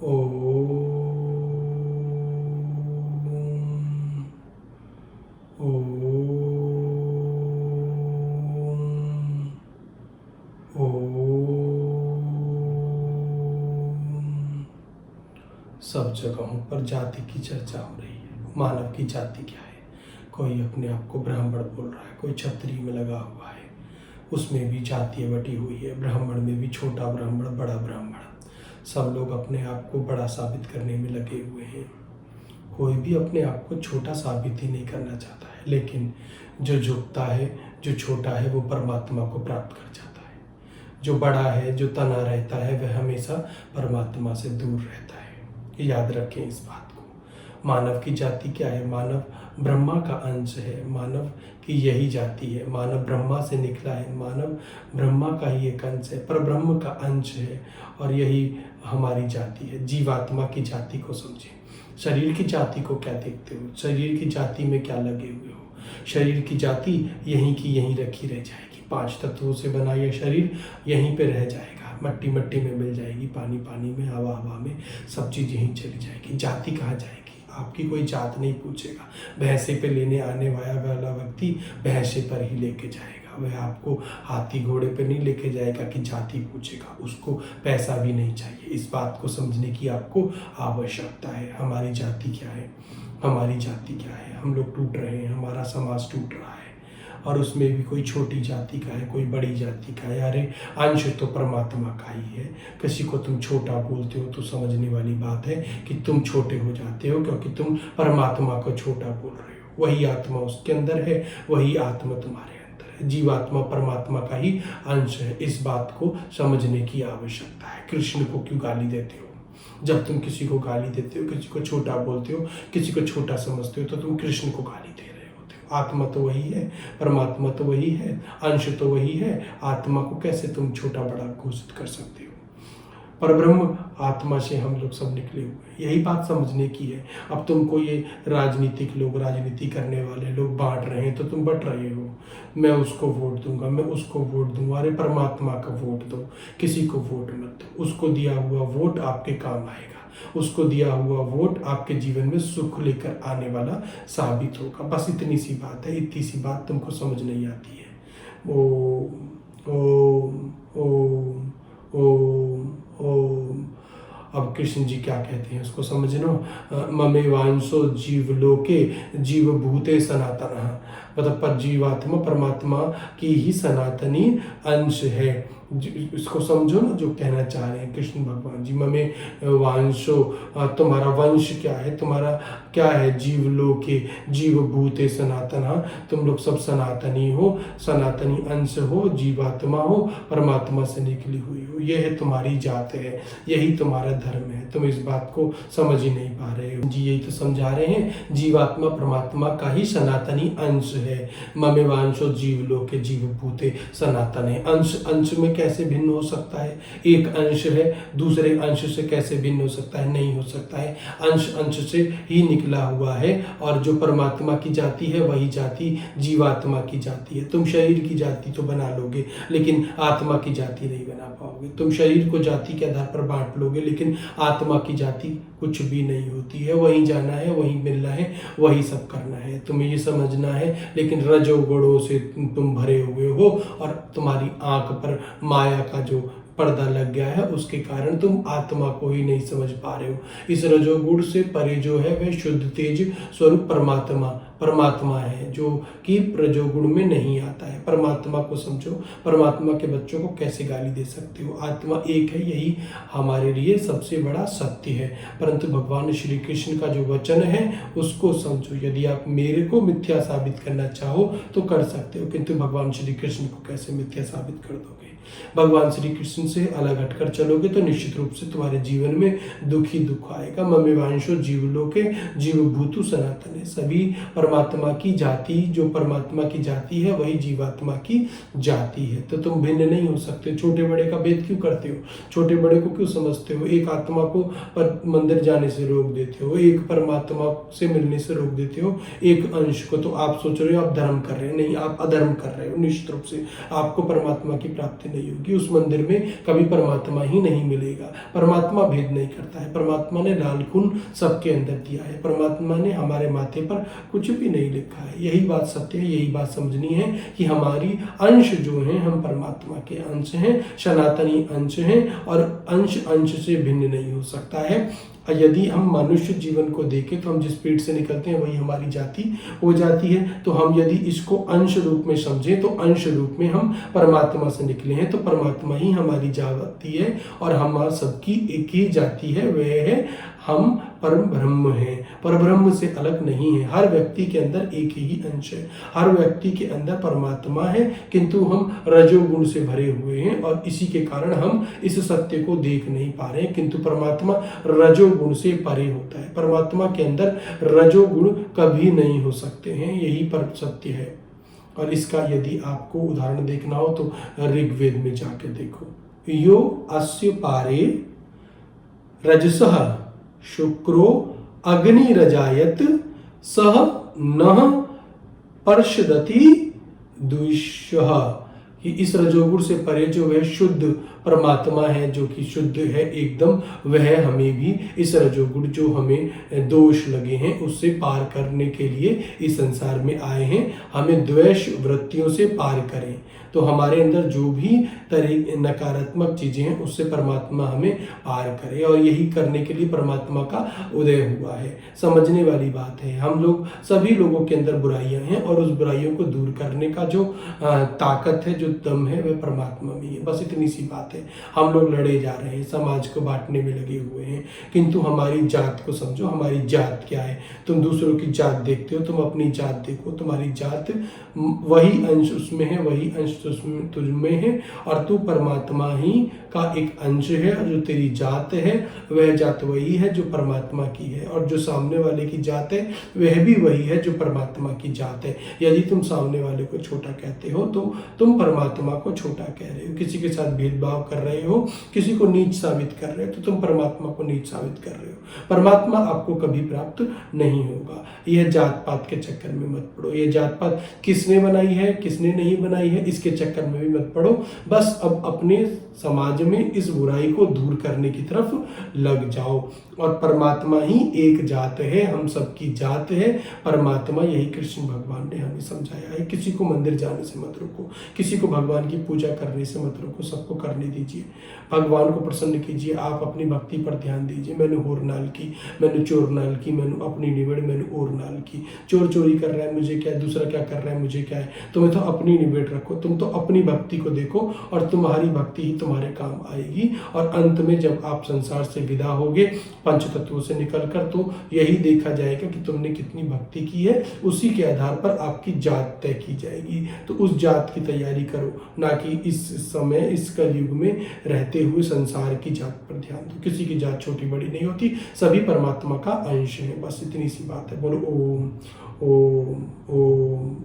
ओम ओम। सब जगहों पर जाति की चर्चा हो रही है। मानव की जाति क्या है? कोई अपने आप को ब्राह्मण बोल रहा है, कोई क्षत्रिय में लगा हुआ है, उसमें भी जातियाँ बटी हुई है। ब्राह्मण में भी छोटा ब्राह्मण, बड़ा ब्राह्मण, सब लोग अपने आप को बड़ा साबित करने में लगे हुए हैं। कोई भी अपने आप को छोटा साबित ही नहीं करना चाहता है, लेकिन जो झुकता है, जो छोटा है, वो परमात्मा को प्राप्त कर जाता है। जो बड़ा है, जो तना रहता है, वह हमेशा परमात्मा से दूर रहता है। याद रखें इस बात को। मानव की जाति क्या है? मानव ब्रह्मा का अंश है। मानव की यही जाति है। मानव ब्रह्मा से निकला है। मानव ब्रह्मा का ही एक अंश है, पर ब्रह्म का अंश है, और यही हमारी जाति है। जीवात्मा की जाति को समझें। शरीर की जाति को क्या देखते हो? शरीर की जाति में क्या लगे हुए हो? शरीर की जाति यहीं की यहीं रखी रह जाएगी। 5 तत्वों से बना यह शरीर यहीं पे रह जाएगा। मट्टी मट्टी में मिल जाएगी, पानी पानी में, हवा हवा में, सब चीज़ यहीं चली जाएगी। जाति कहाँ जाएगी? आपकी कोई जात नहीं पूछेगा। भैंसे पे लेने आने वाला व्यक्ति भैंसे पर ही लेके जाएगा। वह आपको हाथी घोड़े पे नहीं लेके जाएगा कि जाति पूछेगा। उसको पैसा भी नहीं चाहिए। इस बात को समझने की आपको आवश्यकता है। हमारी जाति क्या है? हमारी जाति क्या है? हम लोग टूट रहे हैं, हमारा समाज टूट रहा है, और उसमें भी कोई छोटी जाति का है, कोई बड़ी जाति का है। अरे अंश तो परमात्मा का ही है। किसी को तुम छोटा बोलते हो तो समझने वाली बात है कि तुम छोटे हो जाते हो, क्योंकि तुम परमात्मा को छोटा बोल रहे हो। वही आत्मा उसके अंदर है, वही आत्मा तुम्हारे अंदर है। जीवात्मा परमात्मा का ही अंश है। इस बात को समझने की आवश्यकता है। कृष्ण को क्यों गाली देते हो? जब तुम किसी को गाली देते हो, किसी को छोटा बोलते हो, किसी को छोटा समझते हो, तो तुम कृष्ण को गाली दे रहे होते हो। आत्मा तो वही है, परमात्मा तो वही है, अंश तो वही है। आत्मा को कैसे तुम छोटा बड़ा घोषित कर सकते हो? परब्रह्म आत्मा से हम लोग सब निकले हुए हैं। यही बात समझने की है। अब तुमको ये राजनीतिक लोग, राजनीति करने वाले लोग बांट रहे हैं, तो तुम बट रहे हो। मैं उसको वोट दूंगा, मैं उसको वोट दूंगा। अरे परमात्मा का वोट दो, किसी को वोट मत दो। उसको दिया हुआ वोट आपके काम आएगा। उसको दिया हुआ वोट आपके जीवन में सुख लेकर आने वाला साबित होगा। बस इतनी सी बात है। इतनी सी बात तुमको समझ नहीं आती है। ओम ओम ओम ओम ओम। अब कृष्ण जी क्या कहते हैं उसको समझनो। ममे वांसो जीवलोके जीवभूते सनातन। मतलब पर जीवात्मा परमात्मा की ही सनातनी अंश है। इसको समझो ना, जो कहना चाह रहे हैं कृष्ण भगवान जी। ममे वांशो, तुम्हारा वंश क्या है? तुम्हारा क्या है? जीवलोके जीवभूते सनातन। तुम लोग सब सनातनी हो, सनातनी अंश हो, जीवात्मा हो, परमात्मा से निकली हुई हो। यह है तुम्हारी जात है, यही तुम्हारा धर्म है। तुम इस बात को समझ ही नहीं पा रहे हो। जी यही तो समझा रहे हैं। जीवात्मा परमात्मा का ही सनातनी अंश है। ममे वांशो जीवलोके जीवभूते सनातन है। अंश अंश में कैसे भिन्न हो सकता है? एक अंश है, दूसरे अंश से कैसे भिन्न हो सकता है? नहीं हो सकता है। अंश अंश से ही निकला हुआ है, और जो परमात्मा की जाति है वही जाति जीवात्मा की जाति है। तुम शरीर की जाति तो बना लोगे, लेकिन आत्मा की जाति नहीं बना पाओगे। तुम शरीर को जाति के आधार पर बांट लोगे, लेकिन आत्मा की जाति कुछ भी नहीं होती है। वहीं जाना है, वहीं मिलना है, वही सब करना है। तुम्हें ये समझना है। लेकिन रजोगुणों से तुम भरे हुए हो, और तुम्हारी आंख पर माया का जो पर्दा लग गया है, उसके कारण तुम आत्मा को ही नहीं समझ पा रहे हो। इस रजोगुण से परे जो है वह शुद्ध तेज स्वरूप परमात्मा है, जो कि रजोगुण में नहीं आता है। परमात्मा को समझो। परमात्मा के बच्चों को कैसे गाली दे सकते हो? आत्मा एक है, यही हमारे लिए सबसे बड़ा सत्य है। परंतु भगवान श्री कृष्ण का जो वचन है उसको समझो। यदि आप मेरे को मिथ्या साबित करना चाहो तो कर सकते हो, किंतु भगवान श्री कृष्ण को कैसे मिथ्या साबित कर दोगे? भगवान श्री कृष्ण से अलग हटकर चलोगे तो निश्चित रूप से तुम्हारे जीवन में दुख ही दुख आएगा। ममेवांशो जीवलोके जीवभूतु सनातन है। सभी परमात्मा की जाति, जो परमात्मा की जाति है वही जीवात्मा की जाति है। तो तुम भिन्न नहीं हो सकते। छोटे बड़े का भेद क्यों करते हो? छोटे बड़े को क्यों समझते हो? एक आत्मा को पर मंदिर जाने से रोक देते हो, एक परमात्मा से मिलने से रोक देते हो, एक अंश को। तो आप सोच रहे हो आप धर्म कर रहे हो। नहीं, आप अधर्म कर रहे हो। निश्चित रूप से आपको परमात्मा की प्राप्ति नहीं होगी। उस मंदिर में कभी परमात्मा ही नहीं मिलेगा। परमात्मा भेद नहीं करता है। परमात्मा ने लाल खून सबके अंदर दिया है। परमात्मा ने हमारे माथे पर कुछ भी नहीं लिखा है। यही बात सत्य है, यही बात समझनी है कि हमारी अंश जो हैं, हम परमात्मा के अंश हैं, सनातनी अंश हैं, और अंश अंश से भिन्न नहीं हो सकता है। यदि हम मनुष्य जीवन को देखें तो हम जिस पेट से निकलते हैं वही हमारी जाति हो जाती है। तो हम यदि इसको अंश रूप में समझें तो अंश रूप में हम परमात्मा से निकले हैं, तो परमात्मा ही हमारी जाति है और हमारा सबकी एक ही जाति है, वह है हम परम ब्रह्म हैं। परब्रह्म से अलग नहीं है। हर व्यक्ति के अंदर एक ही अंश है, हर व्यक्ति के अंदर परमात्मा है, किंतु हम रजोगुण से भरे हुए हैं और इसी के कारण हम इस सत्य को देख नहीं पा रहे हैं। किंतु परमात्मा रजोगुण से परे होता है। परमात्मा के अंदर रजोगुण कभी नहीं हो सकते हैं, यही पर सत्य है। और इसका यदि आपको उदाहरण देखना हो तो ऋग्वेद में जाके देखो। यो अस्य पारे रजसः शुक्रो अग्निरजायत सह नः पर्षदति द्विषः, कि इस रजोगुण से परे जो वह शुद्ध परमात्मा है, जो कि शुद्ध है एकदम, वह हमें भी इस रजोगुण जो हमें दोष लगे हैं उससे पार करने के लिए इस संसार में आए हैं। हमें द्वेष वृत्तियों से पार करें। तो हमारे अंदर जो भी तरह नकारात्मक चीजें हैं उससे परमात्मा हमें पार करे, और यही करने के लिए परमात्मा का उदय हुआ है। समझने वाली बात है। हम लोग सभी लोगों के अंदर बुराइयां हैं और उस बुराइयों को दूर करने का जो ताकत है, जो दम है, वह परमात्मा में है। बस इतनी सी बात है। हम लोग लड़े जा रहे हैं, समाज को बांटने में लगे हुए हैं, किंतु हमारी जात को समझो। हमारी जात क्या है? तुम दूसरों की जात देखते हो, तुम अपनी जात देखो। तुम्हारी जात वही अंश उसमें है, वही अंश तुझमें है, और तू परमात्मा ही का एक अंश है। और जो तेरी जात है वह जात वही है जो परमात्मा की है, और जो सामने वाले की जात है वह भी वही है जो परमात्मा की जात है। यदि तुम सामने वाले को छोटा कहते हो तो तुम परमात्मा को छोटा कह रहे हो। किसी के साथ भेदभाव कर रहे हो, किसी को नीच साबित कर रहे हो, तो तुम परमात्मा को नीच साबित कर रहे हो। परमात्मा आपको कभी प्राप्त नहीं होगा। यह जात पात के चक्कर में मत पड़ो। यह जात पात किसने बनाई है, किसने नहीं बनाई है, इसके चक्कर में भी मत पड़ो। बस अब अपने समाज में इस बुराई को दूर करने की तरफ लग जाओ। और परमात्मा ही एक जात है, हम सबकी जात है परमात्मा। यही कृष्ण भगवान ने हमें समझाया है। किसी को मंदिर जाने से मत रोको, किसी को भगवान की पूजा करने से मत रोको, सबको करने दीजिए। भगवान को प्रसन्न कीजिए, आप अपनी भक्ति पर ध्यान दीजिए। मैंने होर नाल की, मैंने चोर नाल की, मैंने अपनी निबेड़, मैंने और नाल की। चोर चोरी कर रहा है, मुझे क्या है, दूसरा क्या कर रहा है, मुझे क्या है। तुम्हें तो अपनी निबेड़ रखो, तुम तो अपनी भक्ति को देखो, और तुम्हारी भक्ति ही तुम्हारे काम आएगी। और अंत में जब आप संसार से विदा होगे पंच तत्वों से निकलकर, तो यही देखा जाएगा कि तुमने कितनी भक्ति की है। उसी के आधार पर आपकी जात तय की जाएगी। तो उस जात की तैयारी करो, ना कि इस समय इस कलयुग में रहते हुए संसार की जात पर ध्यान दो। किसी की जात छोटी बड़ी नहीं होती, सभी परमात्मा का अंश है। बस इतनी सी बात है। बोलो ओम ओम ओम।